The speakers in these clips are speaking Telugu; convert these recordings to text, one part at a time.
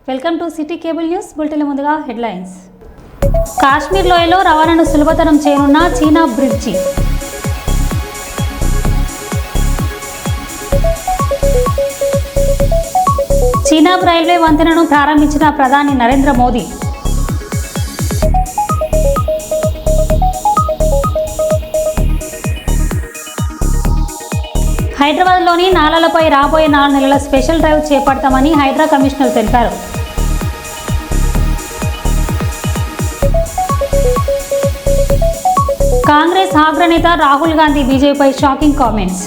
Welcome to city cable news. Bulletin ముందుగా హెడ్లైన్స్. కాశ్మీర్ లోయలో రవాణాను సులభతరం చేయనున్న చీనా బ్రిడ్జి. చీనా రైల్వే వంతెనను ప్రారంభించిన ప్రధాని నరేంద్ర మోదీ. హైదరాబాద్లోని నాలాలపై రాబోయే 4 నెలల స్పెషల్ డ్రైవ్ చేపడతామని హైడ్రా కమిషనర్ తెలిపారు. కాంగ్రెస్ అగ్రనేత రాహుల్ గాంధీ బీజేపీపై షాకింగ్ కామెంట్స్.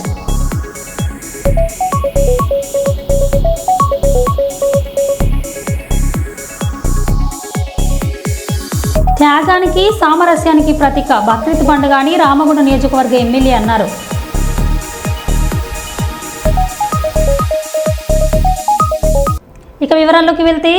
త్యాగానికి సామరస్యానికి ప్రతీక బక్రీద్ పండుగ అని రామగుండం నియోజకవర్గ ఎమ్మెల్యే అన్నారు. ఇక వివరాల్లోకి వెళ్తే,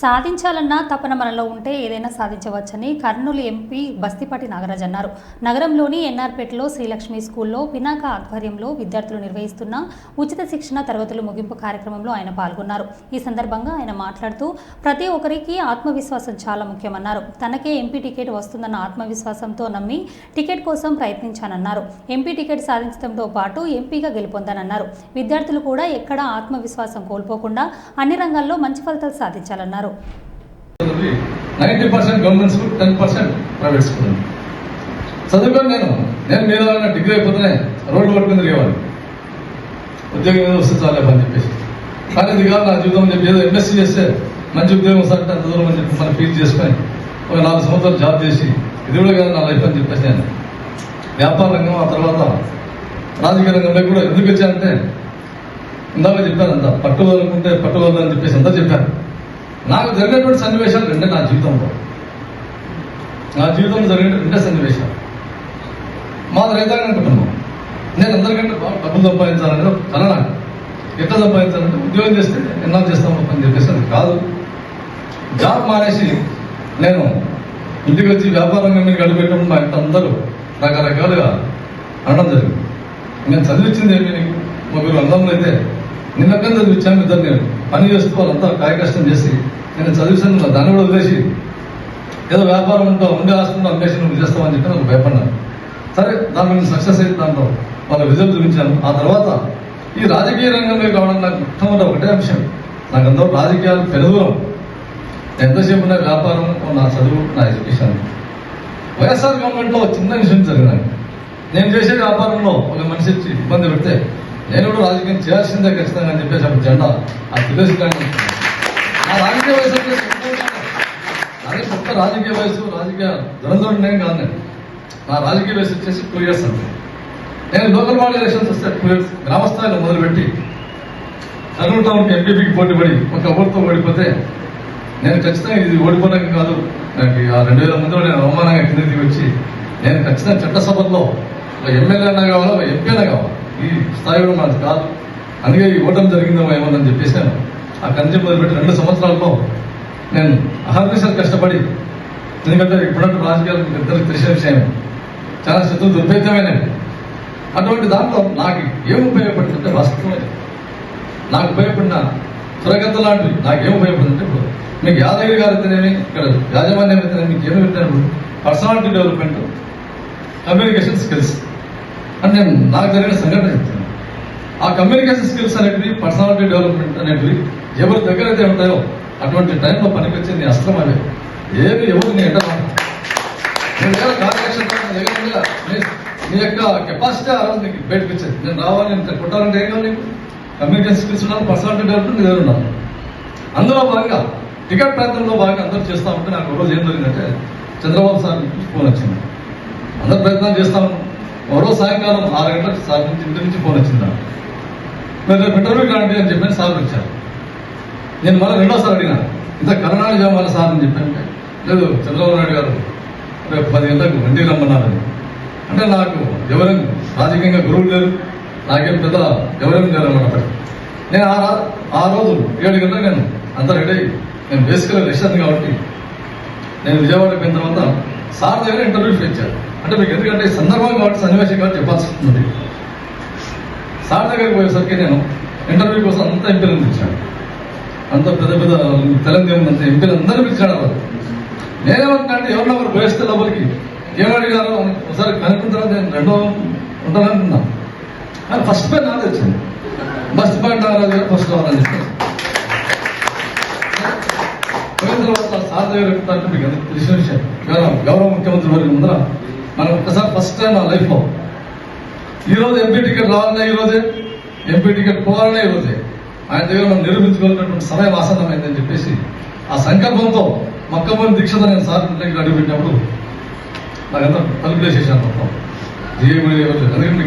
సాధించాలన్న తపన మనలో ఉంటే ఏదైనా సాధించవచ్చని కర్నూలు ఎంపీ బస్తిపాటి నాగరాజ్ అన్నారు. నగరంలోని ఎన్ఆర్పేటలో శ్రీలక్ష్మి స్కూల్లో పినాక ఆధ్వర్యంలో విద్యార్థులు నిర్వహిస్తున్న ఉచిత శిక్షణ తరగతులు ముగింపు కార్యక్రమంలో ఆయన పాల్గొన్నారు. ఈ సందర్భంగా ఆయన మాట్లాడుతూ ప్రతి ఒక్కరికి ఆత్మవిశ్వాసం చాలా ముఖ్యమన్నారు. తనకే ఎంపీ టికెట్ వస్తుందన్న ఆత్మవిశ్వాసంతో నమ్మి టికెట్ కోసం ప్రయత్నించానన్నారు. ఎంపీ టికెట్ సాధించడంతో పాటు ఎంపీగా గెలుపొందానన్నారు. విద్యార్థులు కూడా ఎక్కడా ఆత్మవిశ్వాసం కోల్పోకుండా అన్ని రంగాల్లో మంచి ఫలితాలు సాధించాలన్నారు. 90% గవర్నమెంట్ స్కూల్, 10% ప్రైవేట్ స్కూల్. చదువుకొని నేను మీద డిగ్రీ అయిపోతేనే రోడ్డు వర్క్ మీద లేవాలి, ఉద్యోగం మీద వస్తే చాలే అని చెప్పేసి. కానీ ఇది కాదు నా జీవితం చెప్పి ఏదో ఎంఎస్సీ చేస్తే మంచి ఉద్యోగం వస్తే అంత దూరం అని చెప్పి మనం ఫీల్ చేసుకొని ఒక 4 సంవత్సరాలు జాబ్ చేసి ఇది కూడా కాదు నా లైఫ్ అని చెప్పేసి నేను వ్యాపార రంగం, ఆ తర్వాత రాజకీయ రంగంలో కూడా ఎందుకు వచ్చానంటే ఇందాక చెప్పాను, అంతా పట్టుదలనుకుంటే పట్టుదల అని చెప్పేసి అంతా చెప్పాను. నాకు జరిగినటువంటి సన్నివేశాలు రెండే నా జీవితంలో జరిగిన 2 సన్నివేశాలు. మాది రైతాంగం కుటుంబం. నేను అందరికంటే డబ్బులు సంపాదించాలంటే కల నాకు ఎట్లా సంపాదించాలంటే ఉద్యోగం చేస్తే ఎన్నాళ్ళు చేస్తాం అని చెప్పేసి అది కాదు. జాబ్ మానేసి నేను ఇంటికి వచ్చి వ్యాపార రంగం మీద గడిపెట్టడం మా ఇంత అందరూ రకరకాలుగా అనడం జరిగింది. నేను చదివించింది ఏమి నీకు ముగ్గురు అన్నంలో అయితే నిన్నకం చదివించాను, ఇద్దరు నేను పని చేస్తూ వాళ్ళంతా కాయ కష్టం చేసి నేను చదివిస్తాను. దాన్ని కూడా వదిలేసి ఏదో వ్యాపారం ఉండే హాస్పిటల్ అమ్మేసి నువ్వు చేస్తామని చెప్పి నాకు భయపడ్డాను. సరే, దాంట్లో నేను సక్సెస్ అయితే దాంట్లో వాళ్ళ రిజల్ట్ చూపించాను. ఆ తర్వాత ఈ రాజకీయ రంగంలో కావడం నాకు మొట్టమొదటి ఒకటే అంశం. నాకు అందరూ రాజకీయాలు పెనుదూరం. ఎంతసేపు నా వ్యాపారం, నా చదువు, నా ఎడ్యుకేషన్. వైఎస్ఆర్ గవర్నమెంట్లో చిన్న ఇన్సిడెంట్ జరిగినాయి. నేను చేసే వ్యాపారంలో ఒక మనిషి వచ్చి ఇబ్బంది పెడితే నేను కూడా రాజకీయం చేయాల్సిందే ఖచ్చితంగా అని చెప్పేసి అప్పుడు జెండా ఆ తెలుసుకోండి. నా రాజకీయ వయసు అదే కొత్త రాజకీయ వయసు, రాజకీయ దురంధరుడు నేను కాదు. నా రాజకీయ వయసు వచ్చేసి 2 years అంతే. నేను లోకల్ బాడీ ఎలక్షన్స్ వస్తే 2 years గ్రామ స్థాయిలో మొదలుపెట్టి కర్నూలు టౌన్కి ఎంపీపీకి పోటీ పడి ఒక ఓటుతో ఓడిపోతే నేను ఖచ్చితంగా ఇది ఓడిపోవడానికి కాదు, నాకు ఆ 2000 మందిలో నేను అవమానంగా కిందకి వచ్చి నేను ఖచ్చితంగా చట్టసభల్లో ఒక ఎమ్మెల్యే అయినా కావాలా, ఒక ఎంపీ అయినా కావాలి. ఈ స్థాయిలో మనది కాదు, అందుకే ఈ ఓటమి జరిగిందో ఏమని చెప్పేసాను. ఆ కంచె మొదలుపెట్టి 2 సంవత్సరాల్లో నేను అహర్నిశలు కష్టపడి, ఎందుకంటే ఇప్పుడంటే రాజకీయాలు ఇద్దరికి తెలిసిన విషయమే, చాలా శత్రులు దుర్భేద్యమైనవి. అటువంటి దాంట్లో నాకు ఏం ఉపయోగపడుతుంటే వాస్తవమే నాకు ఉపయోగపడిన సురగత లాంటివి నాకు ఏం ఉపయోగపడుతుంటే, ఇప్పుడు మీకు యాదగిరి గారు అయితేనేమి, ఇక్కడ యాజమాన్యం అయితేనే మీకు ఏమి పెట్టినప్పుడు పర్సనాలిటీ డెవలప్మెంట్, కమ్యూనికేషన్ స్కిల్స్ అంటే నాకు జరిగిన సంఘటన చెప్తాను. ఆ కమ్యూనికేషన్ స్కిల్స్ అనేటివి, పర్సనాలిటీ డెవలప్మెంట్ అనేటివి ఎవరి దగ్గర అయితే ఉంటాయో అటువంటి టైంలో పనికొచ్చే నీ అస్త్రం అవే. ఏమి ఎవరు నీ ఎంటర్ నీ యొక్క కెపాసిటీ ఆ రోజు నీకు బయటకు వచ్చేది. నేను రావాలి, నేను కొట్టాలంటే ఏం కావాలి నీకు? కమ్యూనికేషన్ స్కిల్స్ ఉన్నాను, పర్సనాలిటీ డెవలప్మెంట్ నీ దగ్గర ఉన్నాను. అందులో భాగంగా టికెట్ ప్రయత్నంలో భాగంగా అందరూ చేస్తా ఉంటే నాకు ఒక రోజు ఏం జరిగిందంటే చంద్రబాబు సార్ నుంచి ఫోన్ వచ్చింది. అందరూ ప్రయత్నం చేస్తాను. మరో సాయంకాలం 6 గంటలకు సార్ నుంచి ఇంటి నుంచి ఫోన్ వచ్చింది. మీరు రేపు ఇంటర్వ్యూ కాండి అని చెప్పి సార్ వచ్చారు. నేను మళ్ళీ 2వ అడిగినా, ఇంత కరోనాలు చేయాలి సార్ అని చెప్పంటే, లేదు చంద్రబాబు నాయుడు గారు రేపు 10 గంటలకు ఇంటికి రమ్మన్నారని. అంటే నాకు ఎవరైనా రాజకీయంగా గురువులు లేరు, నాకేం పెద్ద ఎవరైనా లేరన్నమాట. నేను ఆ రోజు 7 గంటలకు నేను అంతా రెడీ అయ్యి, నేను బేసికల్గా రెసిడెంట్ కాబట్టి నేను విజయవాడకి పోయిన తర్వాత సార్ దగ్గర ఇంటర్వ్యూ ఇచ్చారు. అంటే మీకు ఎందుకంటే సందర్భం కాబట్టి, సన్నివేశం కాబట్టి చెప్పాల్సి వస్తుంది. సార్ దగ్గరికి పోయేసరికి నేను ఇంటర్వ్యూ కోసం అంతా ఇంప్లిమెంట్ ఇచ్చాను. అంత పెద్ద పెద్ద తెలంగాణ అంత ఎంపీలు అందరూ పిలిచాడు వాళ్ళు. నేనేమంటున్నా అంటే ఎవరన్నా ఒకరు పోయిస్తే లోపలికి ఏమడిగారు అని ఒకసారి కనుక్కున్న తర్వాత నేను రెండో ఉంటానంటున్నా. కానీ ఫస్ట్ పాయింట్ నాకు వచ్చింది, ఫస్ట్ పాయింట్ నాగరాజు గారు ఫస్ట్ రావాలని చెప్పారు. పోయిన తర్వాత సార్ దగ్గర చెప్తారంటే మీకు అందరికీ తెలిసిన విషయం, గౌరవ ముఖ్యమంత్రి వారి ముందర మనం ఒక్కసారి ఫస్ట్ టైం నా లైఫ్లో ఈరోజు ఎంపీ టికెట్ రావాలన్నా ఈరోజే, ఎంపీ టికెట్ పోవాలన్నా ఈరోజే, ఆయన దగ్గర మనం నిరూపించుకోవాలన్నటువంటి సమయం ఆసన్నమైందని చెప్పేసి ఆ సంకల్పంతో మొక్కమని దీక్షతో నేను సార్ ఇంట్లోకి అడుగుపెట్టినప్పుడు నాకంతా తలుపులేసేసాను మొత్తం.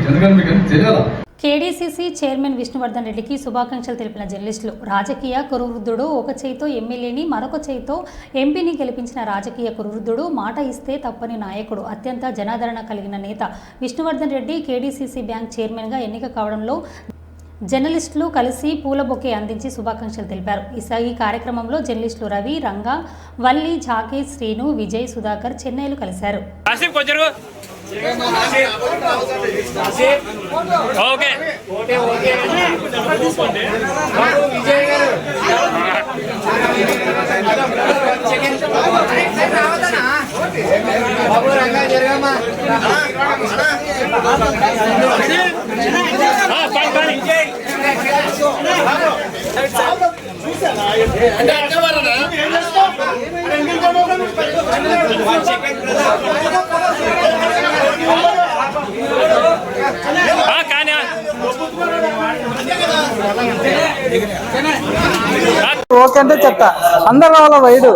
ఎందుకంటే మీకు అన్ని తెలియాలా. కేడీసీసీ చైర్మన్ విష్ణువర్ధన్ రెడ్డికి శుభాకాంక్షలు తెలిపిన జర్నలిస్టులు, రాజకీయ కురువృద్ధుడు ఒక చేయితో ఎమ్మెల్యేని మరొక చేయితో ఎంపీని గెలిపించిన రాజకీయ కురువృద్ధుడు, మాట ఇస్తే తప్పని నాయకుడు, అత్యంత జనాదరణ కలిగిన నేత విష్ణువర్ధన్ రెడ్డి కేడీసీసీ బ్యాంక్ చైర్మన్గా ఎన్నిక కావడంలో జర్నలిస్టులు కలిసి పూల బొకే అందించి శుభాకాంక్షలు తెలిపారు. ఈ కార్యక్రమంలో జర్నలిస్టులు రవి, రంగా, వల్లి, జాకీ, శ్రీను, విజయ్, సుధాకర్, చెన్నైలు కలిశారు. ఓకే అంటే చెప్తా, అందరు వాళ్ళ వైడ్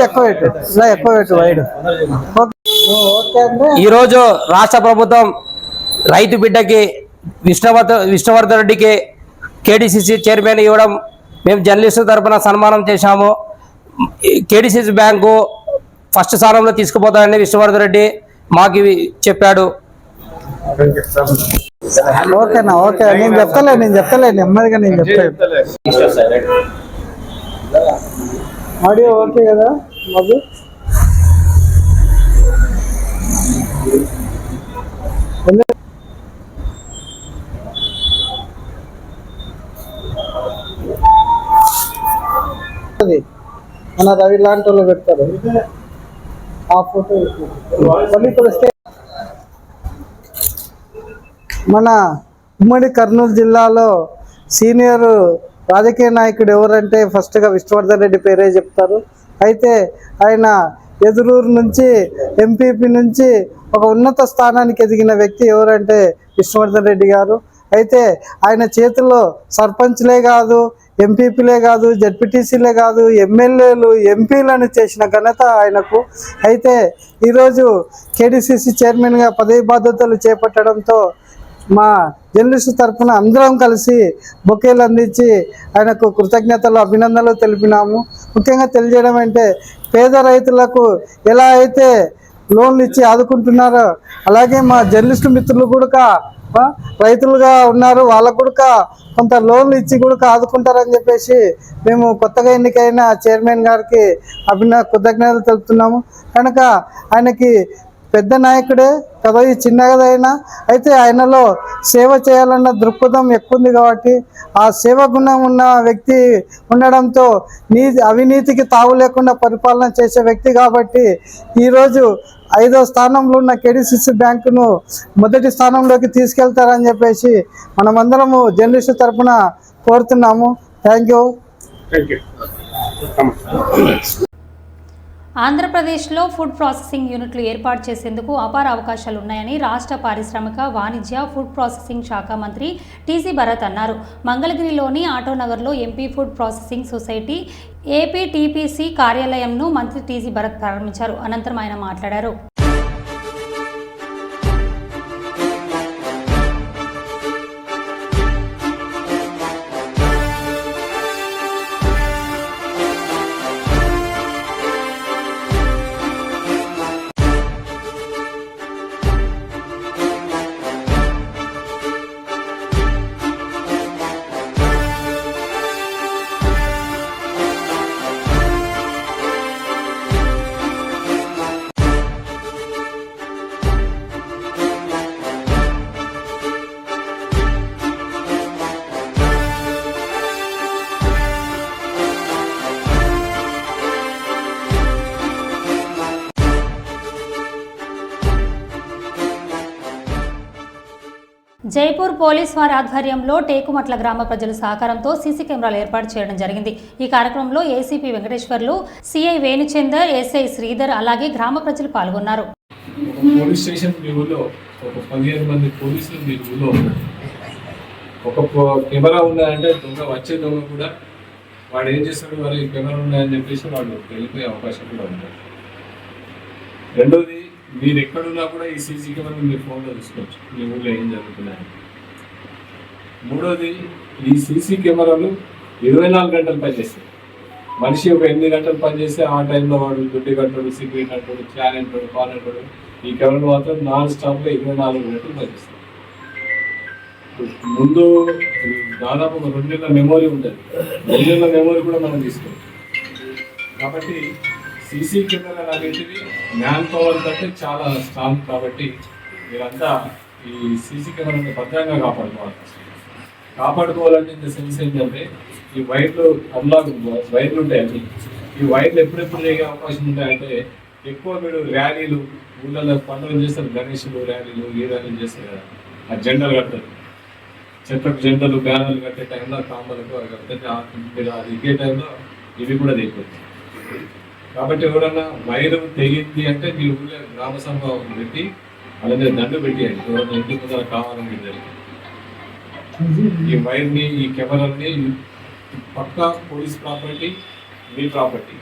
ఎక్కువ పెట్టు, ఇలా ఎక్కువ పెట్టు వైడ్. ఈరోజు రాష్ట్ర ప్రభుత్వం రైతు బిడ్డకి విష్ణువర్ధన్ రెడ్డికి కేడీసీసీ చైర్మన్ ఇవ్వడం మేము జర్నలిస్టు తరఫున సన్మానం చేశాము. కేడీసీసీ బ్యాంకు ఫస్ట్ స్థానంలో తీసుకుపోతారని విష్ణువర్ధన్ రెడ్డి మాకు చెప్పాడు. ఓకేనా? ఓకే, నేను చెప్తలే నెమ్మదిగా నేను చెప్తాను. ఆడియో ఓకే కదా మాకు? మన రవి లాంటి వాళ్ళు పెడతారు ఆ ఫోటో. మన ఉమ్మడి కర్నూలు జిల్లాలో సీనియర్ రాజకీయ నాయకుడు ఎవరంటే ఫస్ట్గా విష్ణువర్ధన్ రెడ్డి పేరే చెప్తారు. అయితే ఆయన ఎదురూరు నుంచి ఎంపీపీ నుంచి ఒక ఉన్నత స్థానానికి ఎదిగిన వ్యక్తి ఎవరంటే విష్ణువర్ధన్ రెడ్డి గారు. అయితే ఆయన చేతుల్లో సర్పంచ్లే కాదు, ఎంపీపీలే కాదు, జడ్పీటీసీలే కాదు, ఎమ్మెల్యేలు, ఎంపీలను చేసిన ఘనత ఆయనకు. అయితే ఈరోజు కేడీసీసీ చైర్మన్గా పదవి బాధ్యతలు చేపట్టడంతో మా జర్నలిస్టు తరఫున అందరం కలిసి బొకేలు అందించి ఆయనకు కృతజ్ఞతలు, అభినందనలు తెలిపినాము. ముఖ్యంగా తెలియజేయడం అంటే పేద రైతులకు ఎలా అయితే లోన్లు ఇచ్చి ఆదుకుంటున్నారో అలాగే మా జర్నలిస్టు మిత్రులు కూడా రైతులుగా ఉన్నారు, వాళ్ళకు కూడా కొంత లోన్లు ఇచ్చి కూడా ఆదుకుంటారని చెప్పేసి మేము కొత్తగా ఎన్నికైన చైర్మన్ గారికి కృతజ్ఞతలు తెలుపుతున్నాము. కనుక ఆయనకి పెద్ద నాయకుడే, పదవి చిన్నదైనా అయితే ఆయనలో సేవ చేయాలన్న దృక్పథం ఎక్కువ ఉంది కాబట్టి ఆ సేవ గుణం ఉన్న వ్యక్తి ఉండడంతో అవినీతికి తావు లేకుండా పరిపాలన చేసే వ్యక్తి కాబట్టి ఈరోజు 5వ స్థానంలో ఉన్న కేడీసీసీ బ్యాంకును మొదటి స్థానంలోకి తీసుకెళ్తారని చెప్పేసి మనమందరము జర్నలిస్టు తరఫున కోరుతున్నాము. Thank you. ఆంధ్రప్రదేశ్లో ఫుడ్ ప్రాసెసింగ్ యూనిట్లు ఏర్పాటు చేసేందుకు అపార అవకాశాలు ఉన్నాయని రాష్ట్ర పారిశ్రామిక, వాణిజ్య, ఫుడ్ ప్రాసెసింగ్ శాఖ మంత్రి టీజీ భరత్ అన్నారు. మంగళగిరిలోని ఆటోనగర్లో ఎంపీ ఫుడ్ ప్రాసెసింగ్ సొసైటీ ఏపీటీపీసీ కార్యాలయంను మంత్రి టీజీ భరత్ ప్రారంభించారు. అనంతరం ఆయన మాట్లాడారు. జైపూర్ పోలీస్ వారి ఆధ్వర్యంలో టేకుమట్ల గ్రామ ప్రజల సహకారంతో సీసీ కెమెరాలు ఏర్పాటు చేయడం జరిగింది. ఈ కార్యక్రమంలో ACP Venkateswarlu, CI Venuchander, SI Sridhar అలాగే గ్రామ ప్రజలు పాల్గొన్నారు. పోలీస్ స్టేషన్ మీ ఊళ్ళో ఒక 15 మంది పోలీసులు మీ ఊళ్ళో ఒక కెమెరా ఉన్నాయంటే వచ్చే దొంగ కూడా వాడు ఏం చేస్తాడు, వారు ఈ కెమెరా ఉన్నాయని చెప్పేసి వాడు వెళ్ళిపోయే అవకాశం కూడా ఉంటుంది. రెండోది, మీరు ఎక్కడున్నా కూడా ఈ సీసీ కెమెరా మీరు ఫోన్లో చూసుకోవచ్చు మీ ఊళ్ళో ఏం జరుగుతున్నాయని. మూడోది, ఈ సీసీ కెమెరాలు 24 గంటలు పనిచేస్తాయి. మనిషి ఒక 8 గంటలు పనిచేస్తే ఆ టైంలో వాడు దుడ్డి కట్టాడు, సిగరెట్ అంటాడు, ఫ్యాన్ అంటాడు, పాన్ అంటాడు. ఈ కెమెరాలు మాత్రం నాన్ స్టాప్గా 24 గంటలు పనిచేస్తాయి. ముందు దాదాపు ఒక 2 నెలల మెమోరీ ఉంటుంది. 2 నెలల మెమోరీ కూడా మనం తీసుకోవచ్చు. కాబట్టి సీసీ కెమెరాలు అనేటివి మ్యాన్ పవర్ కంటే చాలా స్ట్రాంగ్. కాబట్టి మీరంతా ఈ సీసీ కెమెరాని భద్రంగా కాపాడుకోవాలంటే ఇంత సెన్స్ ఏంటంటే ఈ వైర్లు అన్లాక్ వైర్లు ఉంటాయండి. ఈ వైర్లు ఎప్పుడెప్పుడు జరిగే అవకాశం ఉంటాయంటే ఎక్కువ మీరు ర్యాలీలు ఊళ్ళలో పండుగలు చేస్తారు, గణేషులు ర్యాలీలు ఏ ర్యాలీలు చేస్తారు కదా, ఆ జెండాలు కడతారు, చెట్లకు జెండాలు బ్యానర్లు కట్టే టైంలో కాంబలకు మీరు అది ఇగే టైంలో ఇవి కూడా తెగిపోతాయి. కాబట్టి ఎవరన్నా వైరు తెగింది అంటే మీ ఊళ్ళో గ్రామ సభ పెట్టి అలాగే దండు పెట్టేయండి. ఎవరైనా ఇంటి ముందర కావాలని జరిగింది ఈ వైర్ని, ఈ కెమెరాని పక్కా పోలీస్ ప్రాపర్టీ, మీ ప్రాపర్టీ.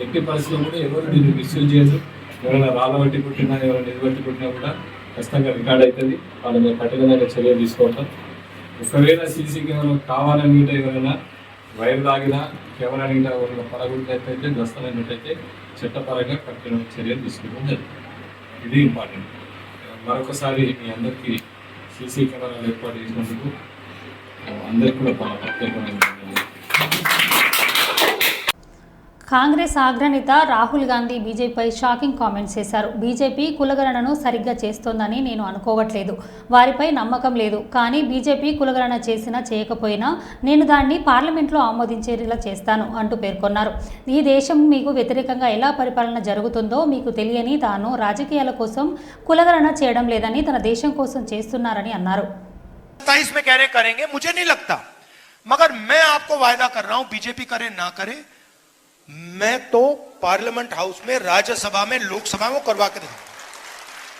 ఎట్టి పరిస్థితుల్లో కూడా ఎవరు దీన్ని మిస్యూజ్ చేయదు. ఎవరైనా రాళ్ళ బట్టి పుట్టినా, ఎవరైనా నిధి బట్టి పుట్టినా కూడా ఖచ్చితంగా రికార్డ్ అవుతుంది. వాళ్ళ మీద కఠినమైన చర్యలు తీసుకుంటాం. ఒకవేళ సీసీ కెమెరా కావాలని ఎవరైనా వైర్ లాగినా కెమెరా ఎవరైనా పడగొట్టినట్టయితే, దస్తమైనట్టయితే చట్టపరంగా కఠిన చర్యలు తీసుకోవడం జరుగుతుంది. ఇది ఇంపార్టెంట్. మరొకసారి మీ అందరికీ సీసీ కెమెరాలు ఏర్పాటు చేసినందుకు అందరికీ కూడా ప్రత్యేకమైన కాంగ్రెస్ అగ్రనేత రాహుల్ గాంధీ బీజేపీపై షాకింగ్ కామెంట్స్ చేశారు. బీజేపీ కులగణనను సరిగ్గా చేస్తోందని నేను అనుకోవట్లేదు. వారిపై నమ్మకం లేదు. కానీ బీజేపీ కులగణన చేసినా చేయకపోయినా నేను దాన్ని పార్లమెంట్లో ఆమోదించేలా చేస్తాను అంటూ పేర్కొన్నారు. ఈ దేశం మీకు వ్యతిరేకంగా ఎలా పరిపాలన జరుగుతుందో మీకు తెలియని తాను రాజకీయాల కోసం కులగణన చేయడం లేదని తన దేశం కోసం చేస్తున్నారని అన్నారు. मगर मैं आपको वायदा कर रहा हूं, बीजेपी करे ना करे, मैं तो पार्लियामेंट हाउस में, राज्यसभा में, लोकसभा में करवा के दूंगा,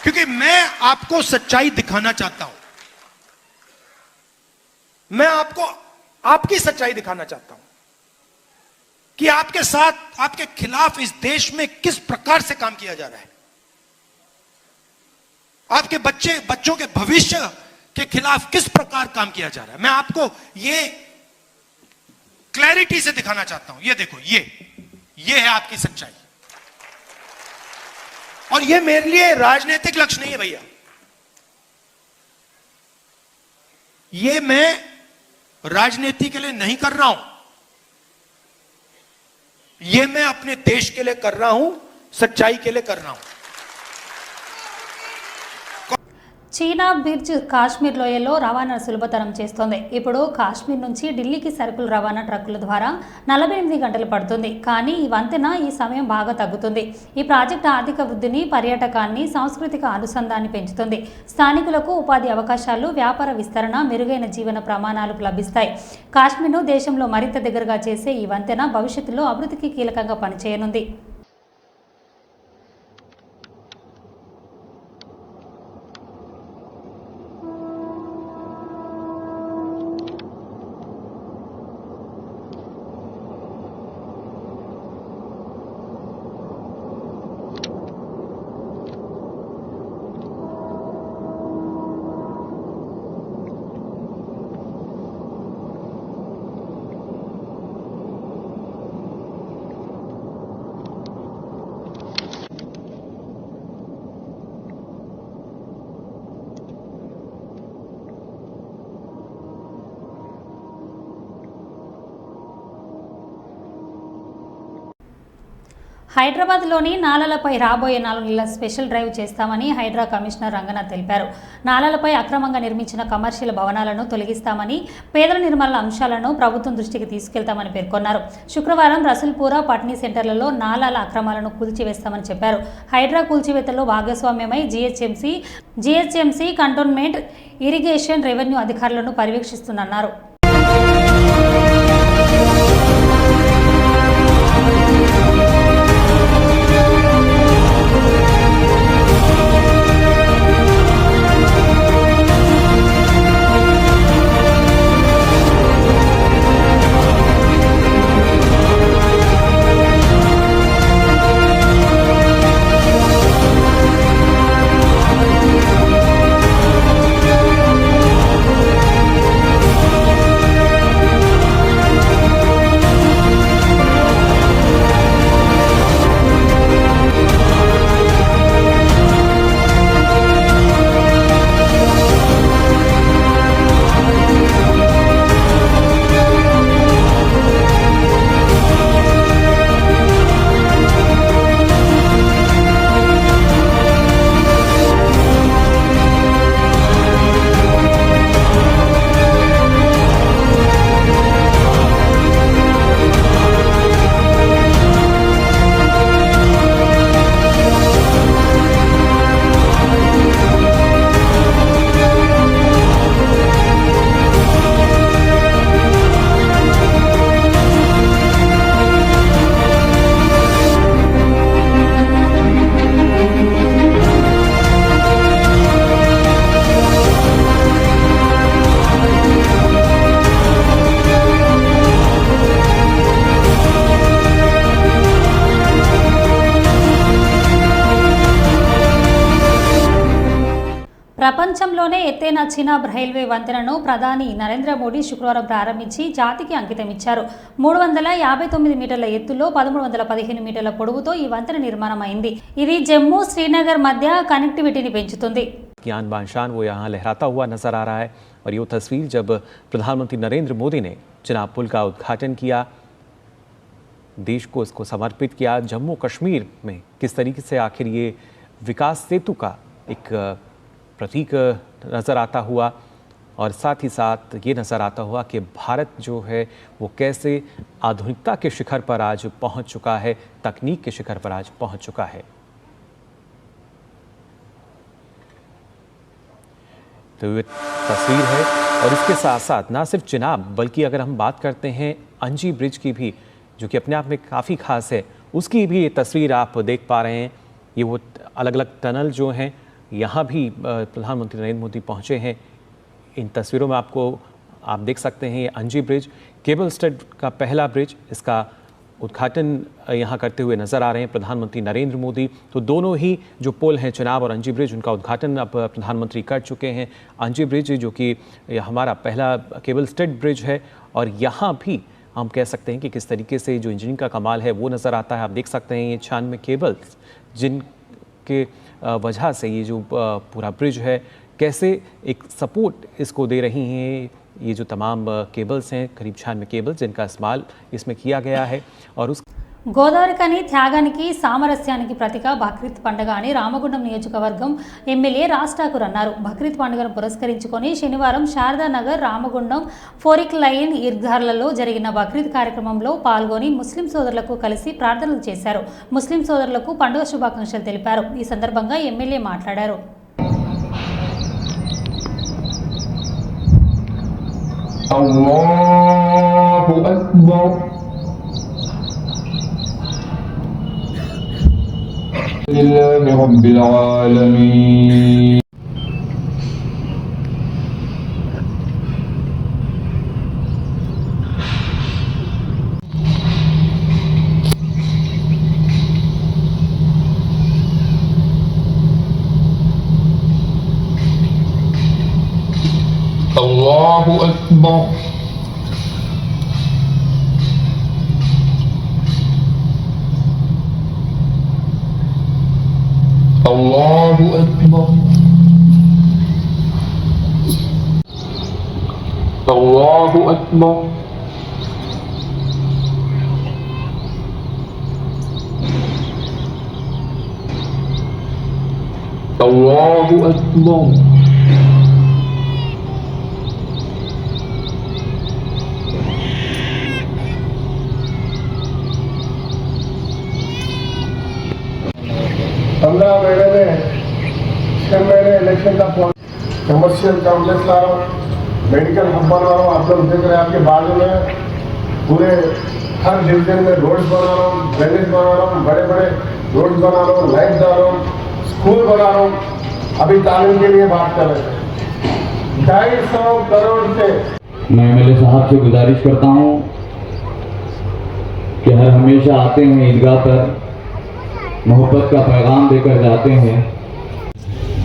क्योंकि मैं आपको सच्चाई दिखाना चाहता हूं. मैं आपको आपकी सच्चाई दिखाना चाहता हूं कि आपके साथ, आपके खिलाफ इस देश में किस प्रकार से काम किया जा रहा है. आपके बच्चों के भविष्य के खिलाफ किस प्रकार काम किया जा रहा है. मैं आपको ये क्लैरिटी से दिखाना चाहता हूं. ये देखो, ये है आपकी सच्चाई. और ये मेरे लिए राजनीतिक लक्ष्य नहीं है भैया. ये मैं राजनीति के लिए नहीं कर रहा हूं. ये मैं अपने देश के लिए कर रहा हूं, सच्चाई के लिए कर रहा हूं. చీనా బిర్జ్ కాశ్మీర్ లోయలో రవాణా సులభతరం చేస్తోంది. ఇప్పుడు కాశ్మీర్ నుంచి ఢిల్లీకి సరుకులు రవాణా ట్రక్కుల ద్వారా 48 గంటలు పడుతుంది. కానీ ఈ వంతెన ఈ సమయం బాగా తగ్గుతుంది. ఈ ప్రాజెక్టు ఆర్థిక వృద్ధిని, పర్యాటకాన్ని, సాంస్కృతిక అనుసంధాన్ని పెంచుతుంది. స్థానికులకు ఉపాధి అవకాశాలు, వ్యాపార విస్తరణ, మెరుగైన జీవన ప్రమాణాలు లభిస్తాయి. కాశ్మీర్ను దేశంలో మరింత దగ్గరగా చేసే ఈ వంతెన భవిష్యత్తులో అభివృద్ధికి కీలకంగా పనిచేయనుంది. హైదరాబాద్లోని నాలాలపై రాబోయే 4 నెలల స్పెషల్ డ్రైవ్ చేస్తామని హైడ్రా కమిషనర్ రంగనాథ్ తెలిపారు. నాలాలపై అక్రమంగా నిర్మించిన కమర్షియల్ భవనాలను తొలగిస్తామని, పేదల నిర్మూలన అంశాలను ప్రభుత్వం దృష్టికి తీసుకెళ్తామని పేర్కొన్నారు. శుక్రవారం రసూల్పుర, పట్నీ సెంటర్లలో నాలాల అక్రమాలను కూల్చివేస్తామని చెప్పారు. హైడ్రా కూల్చివేతల్లో భాగస్వామ్యమై జీహెచ్ఎంసీ కంటోన్మెంట్, ఇరిగేషన్, రెవెన్యూ అధికారులను పర్యవేక్షిస్తున్నారు. ప్రపంచంలోనే ఎత్తైన చినాబ్ రైల్వే వంతెనను ప్రధాని నరేంద్ర మోడీ శుక్రవారం ప్రారంభించి జాతికి అంకితమిచ్చారు. 359 మీటర్ల ఎత్తులో 1315 మీటర్ల పొడవుతో ఈ వంతెన నిర్మాణం అయింది. ఇది జమ్మూ శ్రీనగర్ మధ్య కనెక్టివిటీని పెంచుతుంది. आन बान शान वो यहाँ लहराता हुआ नजर आ रहा है और ये तस्वीर जब प्रधानमंत्री नरेंद्र मोदी ने चिनाब पुल का उद्घाटन किया, देश को इसको समर्पित किया। जम्मू कश्मीर में किस तरीके से आखिर ये विकास सेतु का एक प्रतीक नज़र आता हुआ और साथ ही साथ ये नज़र आता हुआ कि भारत जो है वो कैसे आधुनिकता के शिखर पर आज पहुंच चुका है, तकनीक के शिखर पर आज पहुंच चुका है। तो ये तस्वीर है और इसके साथ साथ ना सिर्फ चिनाब बल्कि अगर हम बात करते हैं अंजी ब्रिज की भी, जो कि अपने आप में काफ़ी खास है, उसकी भी ये तस्वीर आप देख पा रहे हैं। ये वो अलग अलग टनल जो हैं, यहाँ भी प्रधानमंत्री नरेंद्र मोदी पहुँचे हैं। इन तस्वीरों में आप देख सकते हैं ये अंजी ब्रिज, केबल स्टड का पहला ब्रिज, इसका उद्घाटन यहाँ करते हुए नज़र आ रहे हैं प्रधानमंत्री नरेंद्र मोदी। तो दोनों ही जो पुल हैं चिनाब और अंजी ब्रिज, उनका उद्घाटन अब प्रधानमंत्री कर चुके हैं। अंजी ब्रिज जो कि हमारा पहला केबल स्टड ब्रिज है और यहाँ भी हम कह सकते हैं कि किस तरीके से जो इंजीनियरिंग का कमाल है वो नज़र आता है। आप देख सकते हैं ये 96 केबल्स जिनके वजह से ये जो पूरा ब्रिज है कैसे एक सपोर्ट इसको दे रही हैं। ये जो तमाम केबल्स हैं, करीब 96 केबल्स जिनका इस्तेमाल इसमें किया गया है। और उस గోదావరికని త్యాగానికి సామరస్యానికి ప్రతీక బక్రీద్ పండుగ అని రామగుండం నియోజకవర్గం ఎమ్మెల్యే రాజ్ ఠాకూర్ అన్నారు. బక్రీద్ పండుగను పురస్కరించుకొని శనివారం శారదానగర్, రామగుండం, ఫోరిక్ లైన్ ఈద్గాలలో జరిగిన బక్రీద్ కార్యక్రమంలో పాల్గొని ముస్లిం సోదరులకు కలిసి ప్రార్థనలు చేశారు. ముస్లిం సోదరులకు పండుగ శుభాకాంక్షలు తెలిపారు. ఈ సందర్భంగా ఎమ్మెల్యే మాట్లాడారు. అల్లాహు అక్బర్ లిల్లాహి రబ్బిల్ ఆలమీన్. అల్లాహు Akbar Allahu Akbar Allahu Akbar Allahu Akbar. पंद्रह महीने में 6 महीने इलेक्शन का कमर्शियल कॉम्प्लेक्स ला रहा हूँ, मेडिकल हब बना रहा हूँ। आप लोग देख रहे हैं आपके बाजू में पूरे हर डिवीजन में रोड्स बना रहा हूँ, ड्रेनेज बना रहा हूँ, बड़े बड़े रोड्स बना रहा हूँ, लाइट डाल रहा हूँ, स्कूल बना रहा हूँ। अभी तालीम के लिए बात कर रहे हैं 250 करोड़ से। मैं एमएलए साहब से गुजारिश करता हूँ कि हर हमेशा आते हैं ईदगाह पर, मोहब्बत का पैगाम देकर जाते हैं।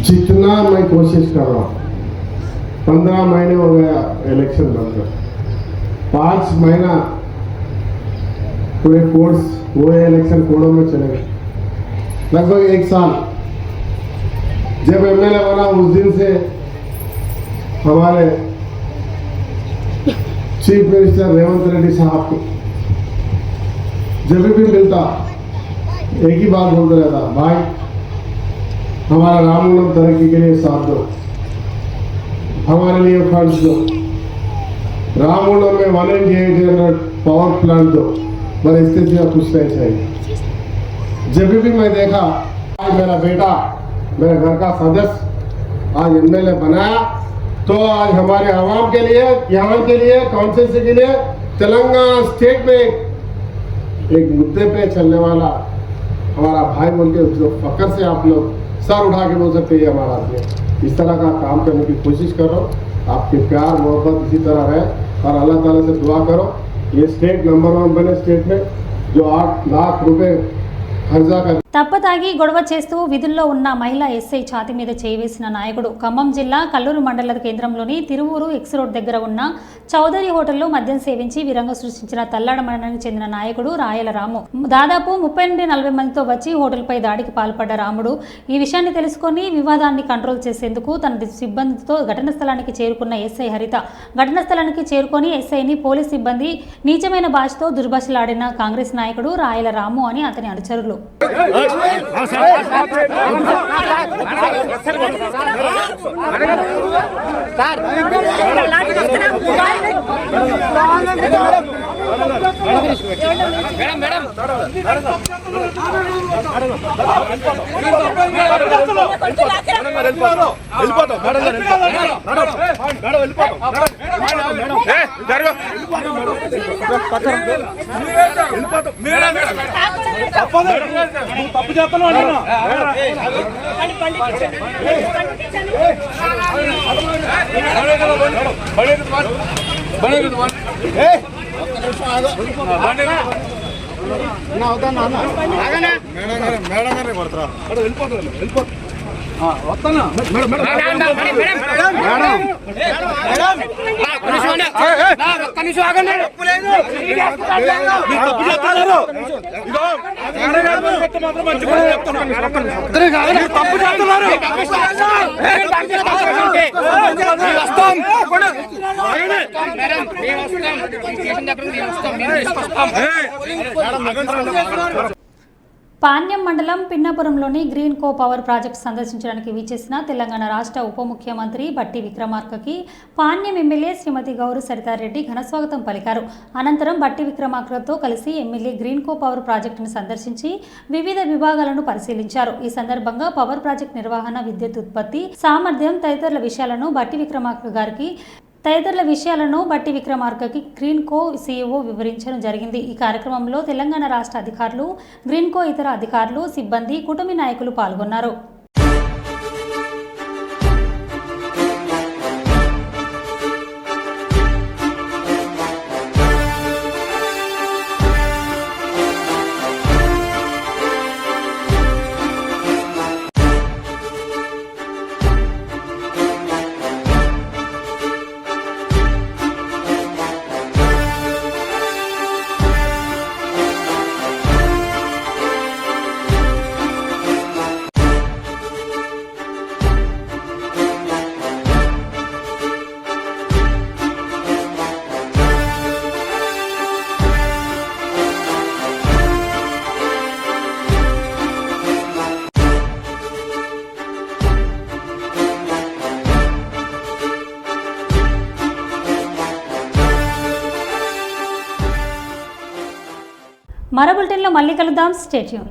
जितना मैं कोशिश कर रहा हूँ, 15 महीने हो गया इलेक्शन बनकर, 5 महीना पूरे कोर्स हुए इलेक्शन कोडों में चले गए, लगभग 1 साल। जब एमएलए बना उस दिन से हमारे चीफ मिनिस्टर रेवंत रेड्डी साहब को जब भी मिलता एक ही बात बोलता रहता, भाई हमारा रामगुंडम तरक्की के लिए साथ दो, हमारे लिए फंड्स दो, रामगुंडम में 1/800 पावर प्लांट दो, पर इसके सिवा कुछ नहीं चाहिए। जब भी मैं देखा आज मेरा बेटा मेरे घर का सदस्य आज एमएलए बनाया, तो आज हमारे आवाम के लिए, यहाँ के लिए, कॉन्स्टिट्यूंसी के लिए, तेलंगाना स्टेट में एक मुद्दे पे चलने वाला हमारा भाई बोल के जो फकर से आप लोग सर उठा के बोल सकते हैं हमारा आदमी। इस तरह का काम करने की कोशिश कर रहा हूँ। आपके प्यार मोहब्बत इसी तरह रहे और अल्लाह ताला से दुआ करो ये स्टेट नंबर 1 बने, स्टेट में जो 8 लाख रुपए खर्चा कर। తప్పతాగి గొడవ చేస్తూ విధుల్లో ఉన్న మహిళా ఎస్ఐ ఛాతి మీద చేయివేసిన నాయకుడు. ఖమ్మం జిల్లా కల్లూరు మండల కేంద్రంలోని తిరువూరు ఎక్స్ రోడ్ దగ్గర ఉన్న చౌదరి హోటల్లో మద్యం సేవించి విరంగం సృష్టించిన తల్లాడ మండలానికి చెందిన నాయకుడు రాయల రాము దాదాపు 30 నుండి 40 మందితో వచ్చి హోటల్పై దాడికి పాల్పడ్డ రాముడు ఈ విషయాన్ని తెలుసుకొని వివాదాన్ని కంట్రోల్ చేసేందుకు తన సిబ్బందితో ఘటన స్థలానికి చేరుకున్న ఎస్ఐ హరిత ఘటన స్థలానికి చేరుకొని ఎస్ఐని పోలీస్ సిబ్బంది నీచమైన భాషతో దుర్భాషలాడిన కాంగ్రెస్ నాయకుడు రాయల రాము అని అతని అనుచరులు. తప్పు చేస్తాను మేడం కొడతారా వెళ్ళిపోతా వస్తానా తప్పు చేస్తున్నారు. పాణ్యం మండలం పిన్నపురంలోని గ్రీన్ కో పవర్ ప్రాజెక్టు సందర్శించడానికి విచ్చేసిన తెలంగాణ రాష్ట్ర ఉప ముఖ్యమంత్రి బట్టి విక్రమార్కకి పాణ్యం ఎమ్మెల్యే శ్రీమతి గౌరు సరితారెడ్డి ఘనస్వాగతం పలికారు. అనంతరం బట్టి విక్రమార్కతో కలిసి ఎమ్మెల్యే గ్రీన్ కో పవర్ ప్రాజెక్టును సందర్శించి వివిధ విభాగాలను పరిశీలించారు. ఈ సందర్భంగా పవర్ ప్రాజెక్టు నిర్వహణ, విద్యుత్ ఉత్పత్తి సామర్థ్యం తదితరుల విషయాలను బట్టి విక్రమార్కకి గ్రీన్ కో సీఈఓ వివరించడం జరిగింది. ఈ కార్యక్రమంలో తెలంగాణ రాష్ట్ర అధికారులు, గ్రీన్ కో ఇతర అధికారులు, సిబ్బంది, కుటుంబ నాయకులు పాల్గొన్నారు. మరో బులెటిన్లో మళ్ళీ కలుద్దాం. Stay tune.